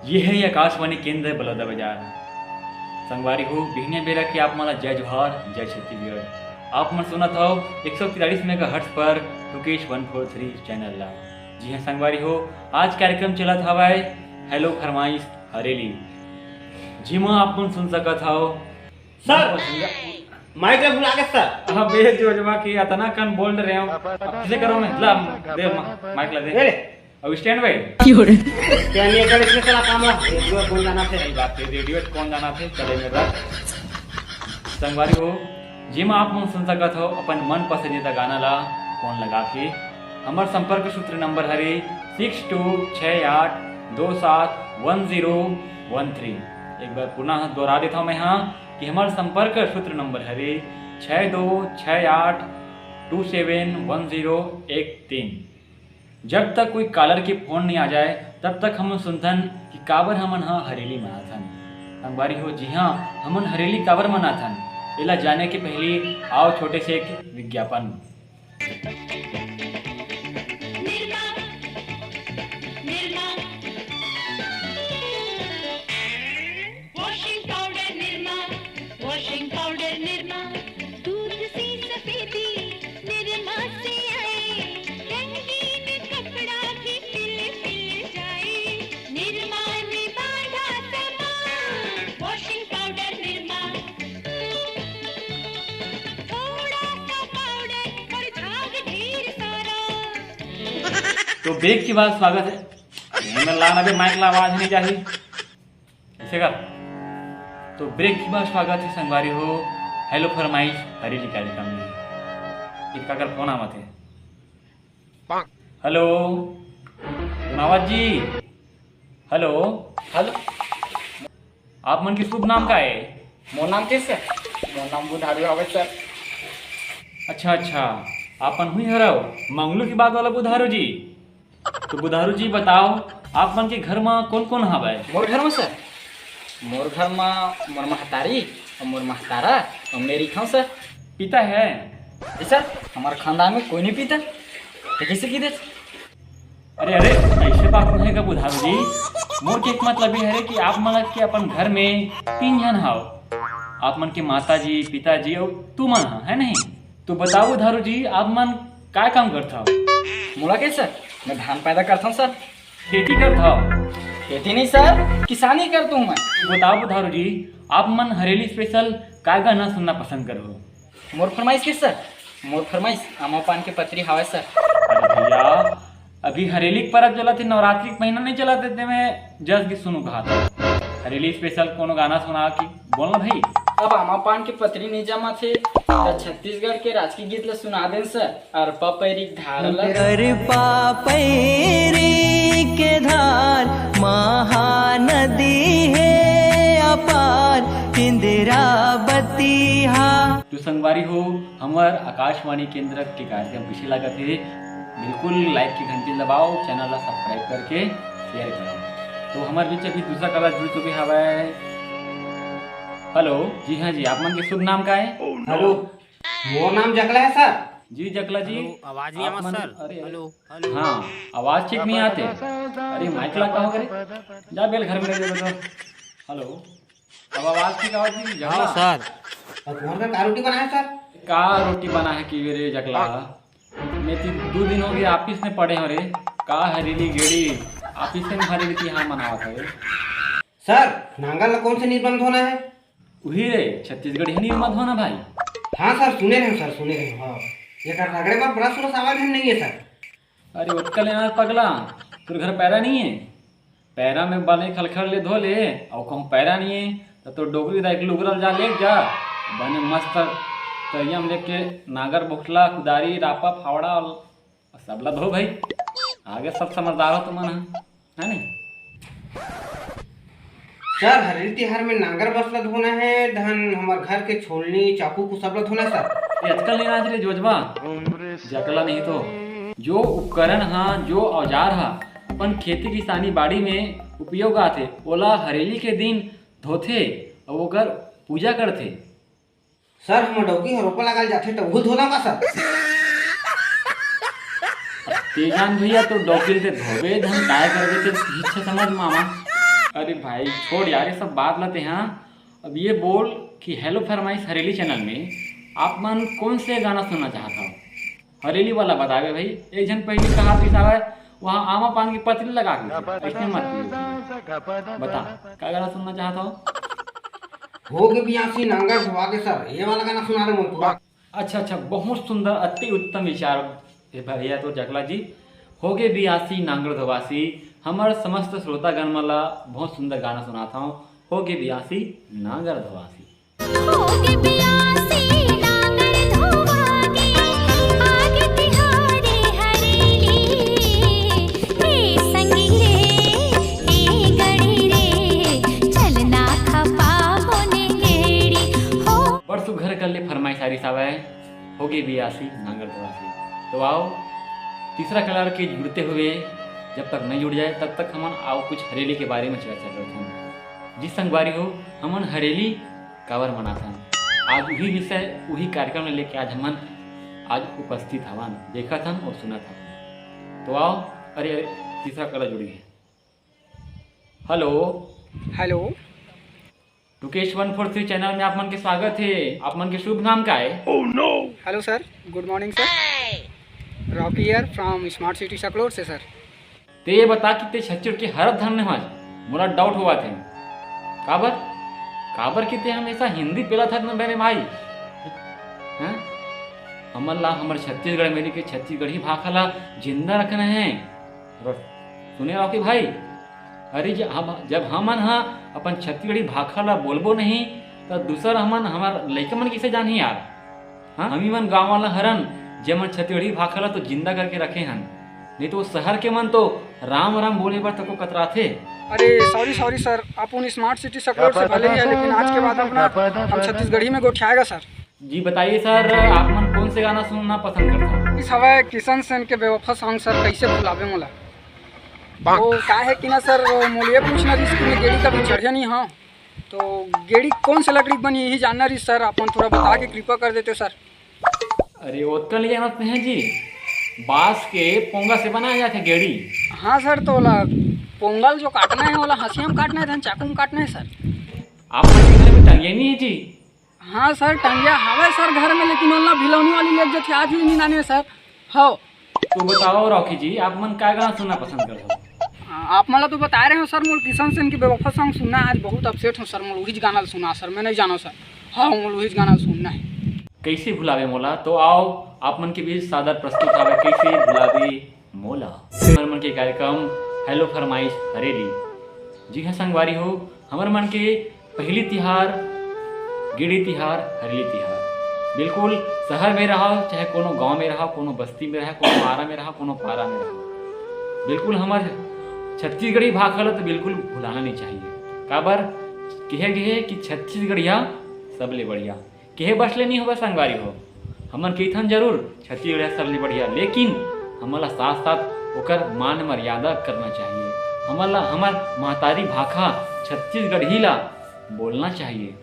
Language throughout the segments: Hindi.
ये है आकाशवाणी केंद्र बलौदा बाजार। संगवारी हो बिहने बेरा के आप मला जय जोहार जय छत्तीसगढ़। आप मन सुनत हो 143 मेगाहर्ट्ज पर टुकेश 143 चैनल ला। जी हाँ संगवारी हो, आज कार्यक्रम चलत हवाए हेलो फरमाइश हरेली, जिमा आप मन सुन सकत हो। सर माइक ला भुला गए सर। हाँ बे जो जमा की अतना कन बोल रहे हो, अब किसे करो मैं ला दे माइक ला दे अब स्टैंड भाई क्या कर इसमें चला काम ला रेडियो कौन जाना थे। सही बात है, रेडियो कौन जाना थे चले मेरा संगवारी हो। जिमा आप मन सुन सकत हो अपन मन पसंदीदा गाना ला फोन लगा के। हमार संपर्क सूत्र नंबर हरे 6268271013। एक बार पुनः दोहरा देता हूँ मैं यहाँ कि हमारा संपर्क सूत्र नंबर हरे 6268271013। जब तक कोई कॉलर के फोन नहीं आ जाए तब तक हम सुनथन कि काबर हमन हाँ हरेली मनाथन। संगवारी हो जी हाँ, हमन हरेली काबर मनाथन एला जाने के पहले आओ छोटे से एक विज्ञापन। तो ब्रेक के बाद स्वागत है। लाना भी माइक ला आवाज नहीं चाहिए इसे कर। तो ब्रेक के बाद स्वागत है संगवारी हो हेलो फरमाइश हरेली कार्यक्रम में। इसका कर फोन आवत है। हेलो गुनावत जी, हेलो हेलो आप मन के शुभ नाम का है? मोर नाम कैसे मोर नाम बुधारू आवे सर। अच्छा अच्छा, आपन हुई हराओ मंगलू की बात वाला बुधारू जी। तो बुधारू जी बताओ आप मन के घर में कौन कौन हवा है? मोर घर में सर, मोर घर में मोर महतारी और मोर महतारा और मेरी खाओ सर। पिता है? जी सर, हमारे खानदान में कोई नहीं पीता तो कैसे की दे। अरे अरे ऐसे बात नहीं है बुधारू जी। मोर के एक मतलब ये है कि आप मन के अपन घर में 3 जन हाओ, आप मन के माता जी पिताजी और तू मन हा, है नहीं? तो बताओ बुधारू जी आप मन क्या काम करता हो? मोला कैसे मैं धान पैदा करता हूँ सर। खेती करता हो? खेती नहीं सर, किसानी करता हूँ मैं। बताओ बुधारू जी आप मन हरेली स्पेशल क्या गाना सुनना पसंद करो? मोर फरमाइश किस सर? मोर फरमाइश आमा पान के पत्री हवा सर। अरे भैया अभी हरेली के परब चला थे, नवरात्रि के महीना नहीं चला थे मैं जस्ट की सुनू कहा था। हरेली स्पेशल कोनो गाना सुना कि बोलना भाई। अब आमा पान के पत्री नहीं जमा थे तो छत्तीसगढ़ के राजकीय गीत ला सुना दें सर। और पपैरी धार ला पपैरी के धार महानदी है अपार इंदिरावती हा। जो संगवारी हो हमार आकाशवाणी केंद्र के कार्यक्रम पीछे लगा थे, बिल्कुल लाइक की घंटी दबाओ, चैनल ला सब्सक्राइब करके शेयर करो। तो हमारे बीच अभी दूसरा कला जुड़ चुके हवा है। हेलो जी हाँ जी, आप मन के शुभ नाम का है? हेलो मोर नाम जकला है सर। जी जकला जी, आवाज नहीं आवा सर। अरे हेलो हाँ आवाज ठीक नहीं आते। अरे माइक ला कहो करे जा बेल घर में रह जाओ। हेलो अब आवाज ठीक आवाज नहीं हाँ जकला सर। और तुम्हारे का रोटी बनाया सर? का रोटी बना है कि रे जकला? मैं 2 दिन हो गए ऑफिस में पड़े हो रे। का हरेली गेड़ी ऑफिस में हरेली की हाँ मनावा था रे। सर नांगल ला कौन से निर्बंध होना है? वही रे छत्तीसगढ़ ही निर्मत होना भाई। हाँ सर सुने रहे सर, सुने रहे। हाँ ये कर रगड़े पर बड़ा सुरस आवाज नहीं है सर। अरे उत्कल यार पगला, तुर घर पैरा नहीं है? पैरा में बने खलखल ले धो ले और कहूँ पैरा नहीं है तो डोगरी दा एक लुगरल जा ले जा बने मस्त तरिया में लेके नागर बोखला कुदारी रापा फावड़ा और सबला धो भाई। आगे सब समझदार हो तुम है नहीं? सर हरेली त्योहार में नांगर बसला धोना है, धन हमारे घर के छोलनी चाकू को सबला धोना है सर। ये आजकल नहीं आज रे जोजबा जकला नहीं तो जो उपकरण हा जो औजार हा अपन खेती किसानी बाड़ी में उपयोग आते ओला हरेली के दिन धोथे और ओकर पूजा करथे। सर हम डौकी रोपा लगाल जाथे तो वो धोना का सर? तेजान भैया तो डॉक्टर से धोबे धन काय करबे ते इच्छा समझ मामा। अरे भाई छोड़ यार, ये सब बात लाते हैं। अब ये बोल कि हेलो फरमाइश हरेली चैनल में आप मन कौन से गाना सुनना चाहता हो? हरेली वाला बतावे भाई। एक जन पहले कहा पिसावा है वहाँ आमा पान की पतली लगा के, इसने मत पियो। बता क्या गाना सुनना चाहता हो? हो गए बियासी नंगा धुआ के सर, ये वाला गाना सुना दे मुझको। अच्छा अच्छा, बहुत सुंदर, अति उत्तम विचार भैया तो जगला जी। होगे बियासी नांगड़ धोबासी, हमार समस्त श्रोतागण मला बहुत सुंदर गाना सुनाता हूँ। होगे बियासी नांगड़ धोबासी। होगे बियासी नांगड़ धोबासी, आगे तिहारे हरेली, हे संगी रे हे गड़ी रे, चलना खपा होने गेड़ी हो। परसों घर कर ले फरमाइश सारी सावा है, होगे बियासी नांगड़ धोबासी। तो आओ तीसरा कलर के जुड़ते हुए, जब तक नहीं जुड़ जाए तब तक हम आओ कुछ हरेली के बारे में चर्चा करते हैं। जिस संगवारी हो हमन हरेली कावर मनाते हैं। आज वही विषय वही कार्यक्रम में लेके आज हमन आज उपस्थित हवन, देखा था और सुना था। तो आओ, अरे अरे तीसरा कलर जुड़ी है। हेलो हेलो, टुकेश 143 चैनल में आप मन के स्वागत है। आप मन के शुभ नाम का है? Hello sir, good morning sir. Rocky here from smart city Sakalor से सर। ते ये बता कि ते छच्चड़ के हर धन आज मोला डाउट हुआ थे। काबर काबर कि ते हमेशा हिंदी पेला था न मेरे भाई हैं? हमन ला हमर छत्तीसगढ़ मेरी के छत्तीसगढ़ी भाषा ला जिंदा रखना है। सुने रॉकी भाई, अरे जब हमन हा अपन छत्तीसगढ़ी भाषा ला बोलबो नहीं तो दूसर हमन हमार लइका मन किसे जानी यार। हाँ, हमी मन गाँव वाला हरन जेमन छत्तीसगढ़ी भाषा ला तो जिंदा करके रखे हन, नहीं तो शहर के मन तो राम राम बोले पर तको कतराथे। अरे सॉरी सर, अपन स्मार्ट सिटी सकलोर से भले ही है, लेकिन आज के बाद अपना हम छत्तीसगढ़ी में गोठियाएगा सर। जी बताइए सर, आप मन कौन से गाना सुनना पसंद करते हैं? इस हवा किशन सेन के बेवफा सॉन्ग सर, कैसे भुलावे मोला। तो क्या है कि ना सर, मोलिए पूछना रही इसकी में गेड़ी कभी चढ़े नहीं। हाँ, तो गेड़ी कौन से लकड़ी बनी यही जानना रही सर, अपन थोड़ा बता के कृपा कर देते सर। अरे ओतकल ले जानते हैं जी, बांस के पोंगा से बनाया जाता है गेड़ी। हाँ सर, तो वाला पोंगल जो काटना है वाला हंसिया में काटना है, चाकू में काटना है सर। आप मन के घर में टंगे नहीं है जी? हाँ सर, टंगिया हवा सर घर में, लेकिन वाला भिलौनी वाली लेट जाती आज ही नहीं नाने सर। हो तो बताओ रॉकी जी, आप मन क्या गाना सुनना पसंद करते हो? आप मला तो बता रहे हो सर, मोल किशन सेन की बेवफा सॉन्ग सुनना है। आज बहुत अपसेट हूँ सर, मोल वही गाना सुना सर, मैं नहीं जाना सर। हाँ, मोल वही गाना सुनना है। कैसे भुलावे मोला? तो आओ आप मन के बीच सादर प्रस्तुत आवे कैसे भुलावे मोला, हमार मन के कार्यक्रम हेलो फरमाइश हरेली। जी हाँ संगवारी हो, हमार मन के पहली तिहार गिड़ी तिहार हरेली तिहार। बिल्कुल शहर में रहो चाहे कोनो गांव में रहो, कोनो बस्ती में रहो, कोनो आरा में रहो, कोनो पारा में रहो, बिल्कुल हमारे छत्तीसगढ़ी भाषा तो बिल्कुल भुलाना नहीं चाहिए। काबर कहे गए कि छत्तीसगढ़िया सबले बढ़िया, कहे बसले नहीं होगा संगवारी हो। हमन कीथन जरूर छत्तीसगढ़िया सबले बढ़िया, लेकिन हमला साथ साथ ओकर मान मर्यादा करना चाहिए। हमला हमार महतारी भाषा छत्तीसगढ़ी ला बोलना चाहिए।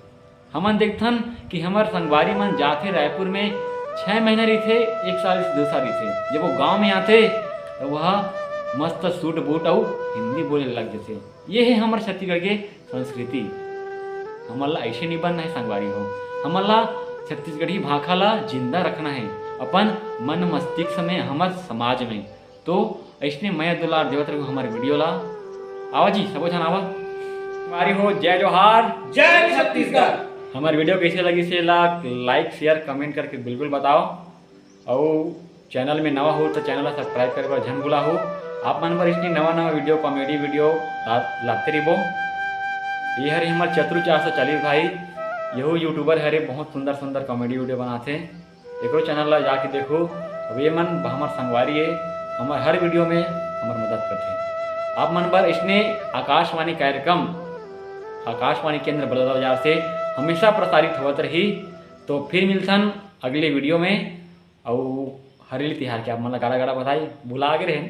हमन देखथन कि हमार संगवारी मन जाते रायपुर में 6 महीना रही थे, 1 साल 2 साल रही थे। जब वो गांव में आते तो वह मस्त सूट बूट और हिंदी बोले लग जाते। ये है हमारे छत्तीसगढ़ के संस्कृति। हमला ऐसे नहीं बनना है संगवारी हो, हमला छत्तीसगढ़ी भाषा ला जिंदा रखना है अपन मन मस्तिष्क में, हमार समाज में। तो ऐसे मैं दुलार देवत रखू हमारे वीडियो ला। आवा जी सबो जन आवा, हमारी हो जय जोहार, जय छत्तीसगढ़। हमारी वीडियो कैसे लगी से लाइक शेयर कमेंट करके बिल्कुल बताओ। और चैनल में नवा हो तो चैनल ला सब्सक्राइब करे बर झन भूला हो। आप मन पर इसकी नवा वीडियो कॉमेडी वीडियो लाते रहो। ये हरे हमारे चतुर 440 भाई, यहो यूट्यूबर हरे बहुत सुंदर सुंदर कॉमेडी वीडियो बनाते हैं। एक चैनल ला जाके देखो। अब ये मन हमार संगवारी है, हमारे हर वीडियो में हमार मदद करते हैं। आप मन पर इसने आकाशवाणी कार्यक्रम आकाशवाणी केंद्र बड़ौदा बाजार से हमेशा प्रसारित होते रही। तो फिर मिलसन अगले वीडियो में। और हरेली तिहार के आप मन गाड़ा गाड़ा बधाई भुला गए रहे।